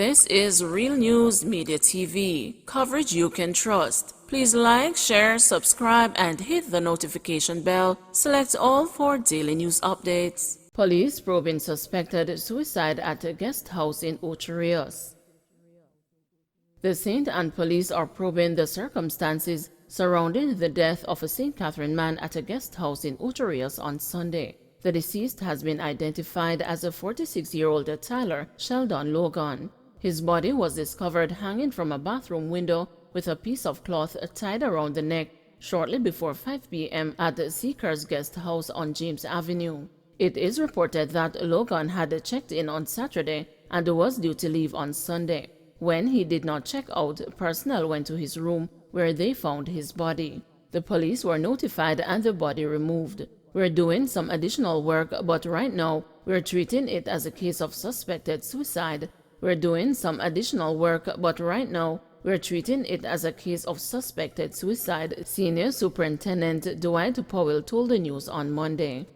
This is Real News Media TV, coverage you can trust. Please like, share, subscribe, and hit the notification bell. Select all for daily news updates. Police probing suspected suicide at a guest house in Ocho Rios. The St. Anne police are probing the circumstances surrounding the death of a St. Catherine man at a guest house in Ocho Rios on Sunday. The deceased has been identified as a 46-year-old Tyler Sheldon Logan. His body was discovered hanging from a bathroom window with a piece of cloth tied around the neck shortly before 5 p.m. at the Seekers Guest House on James Avenue. It is reported that Logan had checked in on Saturday and was due to leave on Sunday. When he did not check out, personnel went to his room where they found his body. The police were notified and the body removed. "We're doing some additional work, but right now we're treating it as a case of suspected suicide. We're doing some additional work, but right now we're treating it as a case of suspected suicide," Senior Superintendent Dwight Powell told the news on Monday.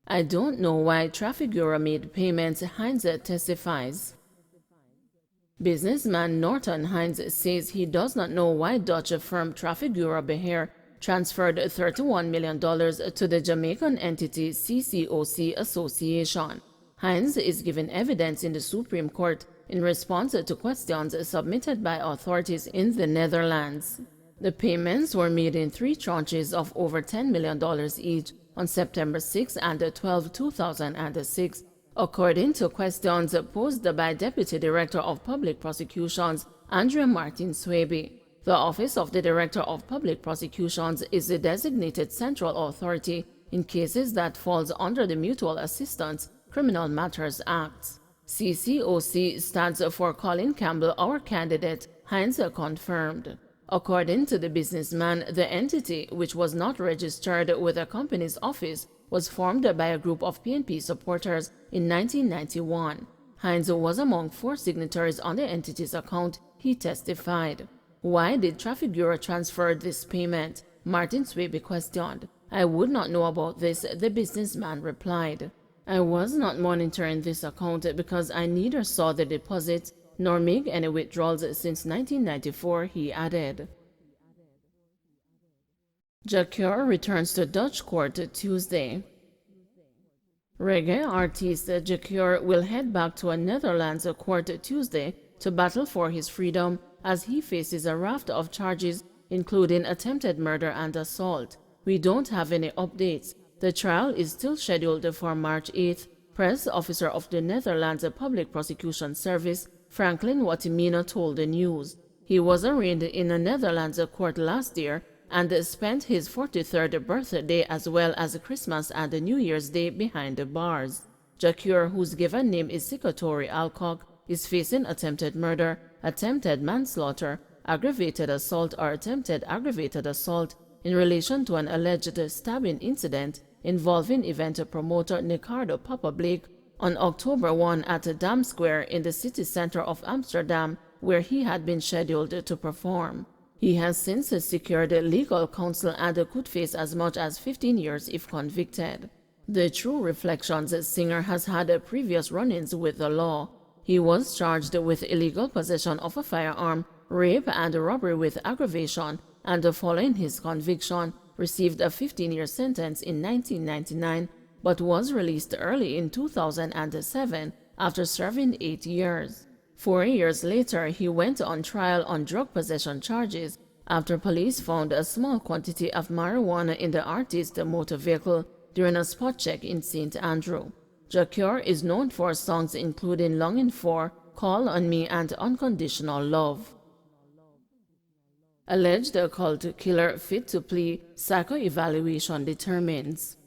"I don't know why Traffic Bureau made payments," Hines testifies. Businessman Norton Hines says he does not know why Dutch firm Traffic Bureau Beheer transferred $31 million to the Jamaican entity CCOC Association. Hines is given evidence in the Supreme Court in response to questions submitted by authorities in the Netherlands. The payments were made in 3 tranches of over $10 million each on September 6 and 12, 2006, according to questions posed by Deputy Director of Public Prosecutions Andrea Martin Swaby. The Office of the Director of Public Prosecutions is the designated central authority in cases that falls under the Mutual Assistance Criminal Matters Act. CCOC stands for Colin Campbell, our candidate, Hines confirmed. According to the businessman, the entity, which was not registered with the company's office, was formed by a group of PNP supporters in 1991. Hines was among 4 signatories on the entity's account, he testified. "Why did Traffic Bureau transfer this payment?" Martin Swaby questioned. "I would not know about this," the businessman replied. "I was not monitoring this account because I neither saw the deposits nor make any withdrawals since 1994, he added. Jakur returns to Dutch court Tuesday. Reggae artist Jakur will head back to a Netherlands court Tuesday to battle for his freedom as he faces a raft of charges, including attempted murder and assault. "We don't have any updates. The trial is still scheduled for March 8th, press officer of the Netherlands Public Prosecution Service, Franklin Watimena, told the news. He was arraigned in a Netherlands court last year and spent his 43rd birthday as well as Christmas and New Year's Day behind the bars. Jakur, whose given name is Sikatori Alcock, is facing attempted murder, attempted manslaughter, aggravated assault or attempted aggravated assault in relation to an alleged stabbing incident involving event promoter Ricardo Papa Blake on October 1 at Dam Square in the city center of Amsterdam, where he had been scheduled to perform. He has since secured legal counsel and could face as much as 15 years if convicted. The True Reflections singer has had previous run-ins with the law. He was charged with illegal possession of a firearm, rape, and robbery with aggravation, and following his conviction, received a 15-year sentence in 1999, but was released early in 2007 after serving 8 years. 4 years later, he went on trial on drug possession charges after police found a small quantity of marijuana in the artist's motor vehicle during a spot check in St. Andrew. Jakur is known for songs including Longing For, Call on Me, and Unconditional Love. Alleged occult killer fit to plea, psychoevaluation determines.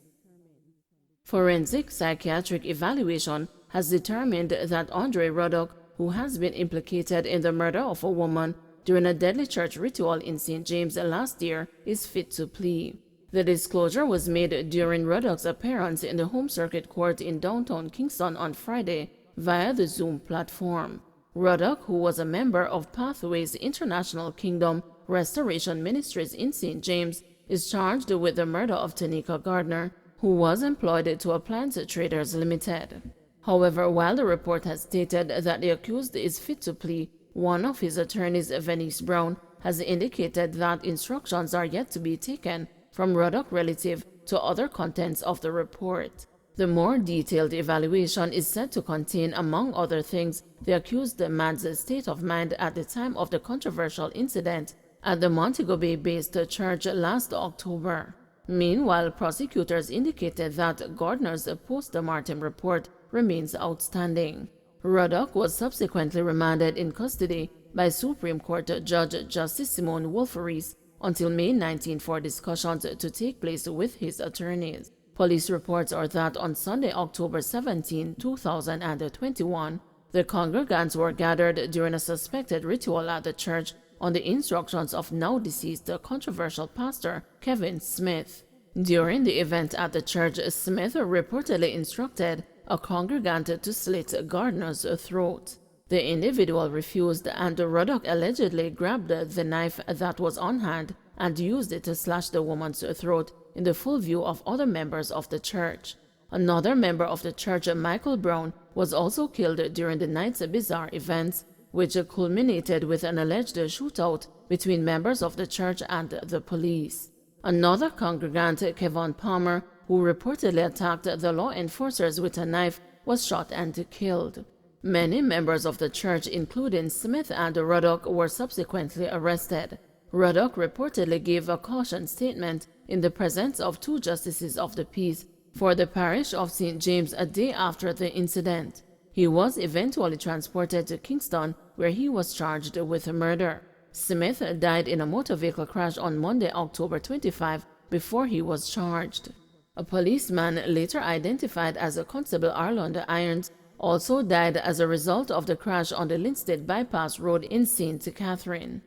Forensic psychiatric evaluation has determined that Andre Ruddock, who has been implicated in the murder of a woman during a deadly church ritual in St. James last year, is fit to plea. The disclosure was made during Ruddock's appearance in the Home Circuit Court in downtown Kingston on Friday via the Zoom platform. Ruddock, who was a member of Pathways International Kingdom Restoration Ministries in St. James, is charged with the murder of Tanika Gardner, who was employed to Appliance Traders Limited. However, while the report has stated that the accused is fit to plea, one of his attorneys, Venice Brown, has indicated that instructions are yet to be taken from Ruddock relative to other contents of the report. The more detailed evaluation is said to contain, among other things, the accused man's state of mind at the time of the controversial incident at the Montego Bay-based church last October. Meanwhile, prosecutors indicated that Gardner's post-mortem report remains outstanding. Ruddock was subsequently remanded in custody by Supreme Court Judge Justice Simone Wolforis until May 19 for discussions to take place with his attorneys. Police reports are that on Sunday, October 17, 2021, the congregants were gathered during a suspected ritual at the church on the instructions of now-deceased controversial pastor Kevin Smith. During the event at the church, Smith reportedly instructed a congregant to slit Gardner's throat. The individual refused, and Ruddock allegedly grabbed the knife that was on hand and used it to slash the woman's throat in the full view of other members of the church. Another member of the church, Michael Brown, was also killed during the night's bizarre events, which culminated with an alleged shootout between members of the church and the police. Another congregant, Kevon Palmer, who reportedly attacked the law enforcers with a knife, was shot and killed. Many members of the church, including Smith and Ruddock, were subsequently arrested. Ruddock reportedly gave a caution statement in the presence of two justices of the peace for the parish of St. James a day after the incident. He was eventually transported to Kingston, where he was charged with murder. Smith died in a motor vehicle crash on Monday, October 25, before he was charged. A policeman, later identified as Constable Arlond Irons, also died as a result of the crash on the Linstead Bypass Road in St. Catherine.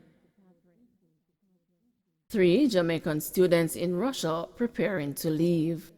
3 Jamaican students in Russia preparing to leave.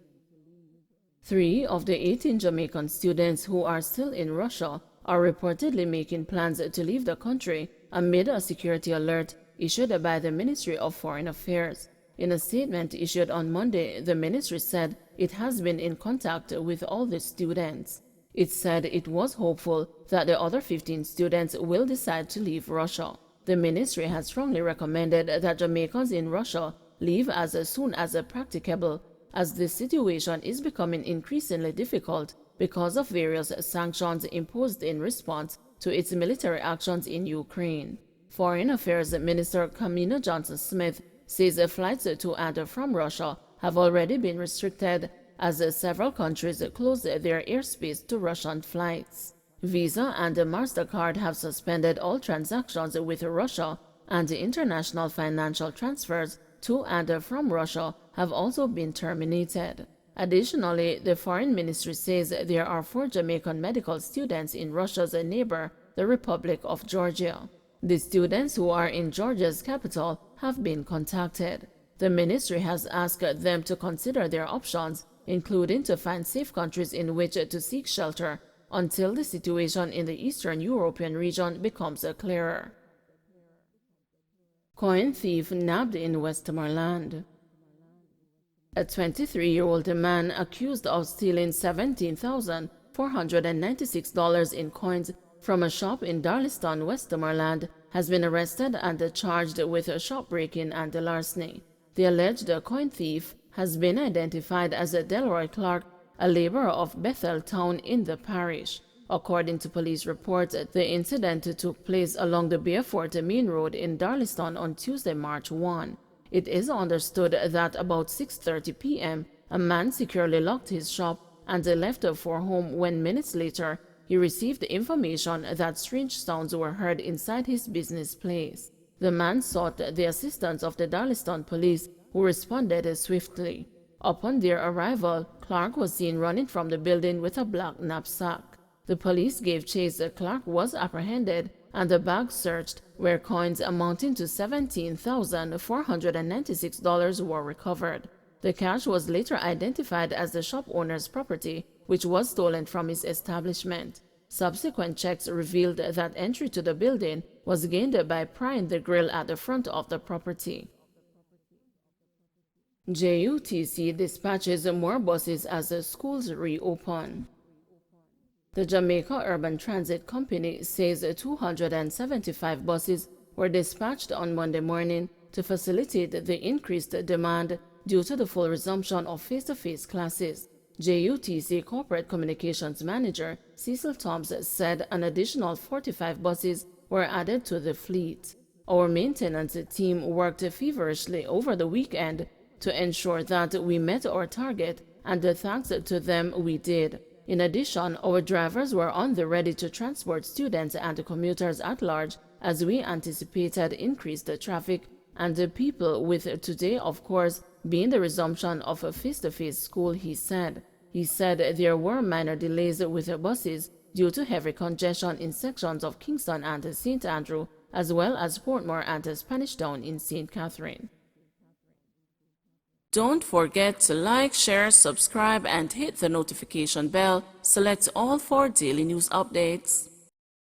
3 of the 18 Jamaican students who are still in Russia are reportedly making plans to leave the country amid a security alert issued by the Ministry of Foreign Affairs. In a statement issued on Monday, the ministry said it has been in contact with all the students. It said it was hopeful that the other 15 students will decide to leave Russia. The ministry has strongly recommended that Jamaicans in Russia leave as soon as practicable, as the situation is becoming increasingly difficult because of various sanctions imposed in response to its military actions in Ukraine. Foreign Affairs Minister Kamina Johnson-Smith says flights to and from Russia have already been restricted as several countries closed their airspace to Russian flights. Visa and MasterCard have suspended all transactions with Russia, and international financial transfers to and from Russia have also been terminated. Additionally, the Foreign Ministry says there are 4 Jamaican medical students in Russia's neighbor, the Republic of Georgia. The students who are in Georgia's capital have been contacted. The ministry has asked them to consider their options, including to find safe countries in which to seek shelter until the situation in the Eastern European region becomes clearer. Coin thief nabbed in Westmoreland. A 23-year-old man accused of stealing $17,496 in coins from a shop in Darlington, Westmoreland, has been arrested and charged with shopbreaking and larceny. The alleged coin thief has been identified as Delroy Clark, a laborer of Bethel Town in the parish. According to police reports, the incident took place along the Beaufort Main Road in Darlington on Tuesday, March 1. It is understood that about 6:30 p.m., a man securely locked his shop and left for home when minutes later he received information that strange sounds were heard inside his business place. The man sought the assistance of the Darlington police, who responded swiftly. Upon their arrival, Clark was seen running from the building with a black knapsack. The police gave chase. Clark was apprehended and the bag searched, where coins amounting to $17,496 were recovered. The cash was later identified as the shop owner's property, which was stolen from his establishment. Subsequent checks revealed that entry to the building was gained by prying the grill at the front of the property. JUTC dispatches more buses as the schools reopen. The Jamaica Urban Transit Company says 275 buses were dispatched on Monday morning to facilitate the increased demand due to the full resumption of face-to-face classes. JUTC Corporate Communications Manager Cecil Toms said an additional 45 buses were added to the fleet. Our maintenance team worked feverishly over the weekend to ensure that we met our target, and thanks to them we did. In addition, our drivers were on the ready to transport students and commuters at large as we anticipated increased traffic and the people, with today, of course, being the resumption of face-to-face school, he said. He said there were minor delays with buses due to heavy congestion in sections of Kingston and St. Andrew, as well as Portmore and Spanish Town in St. Catherine. Don't forget to like, share, subscribe, and hit the notification bell. Select all for daily news updates.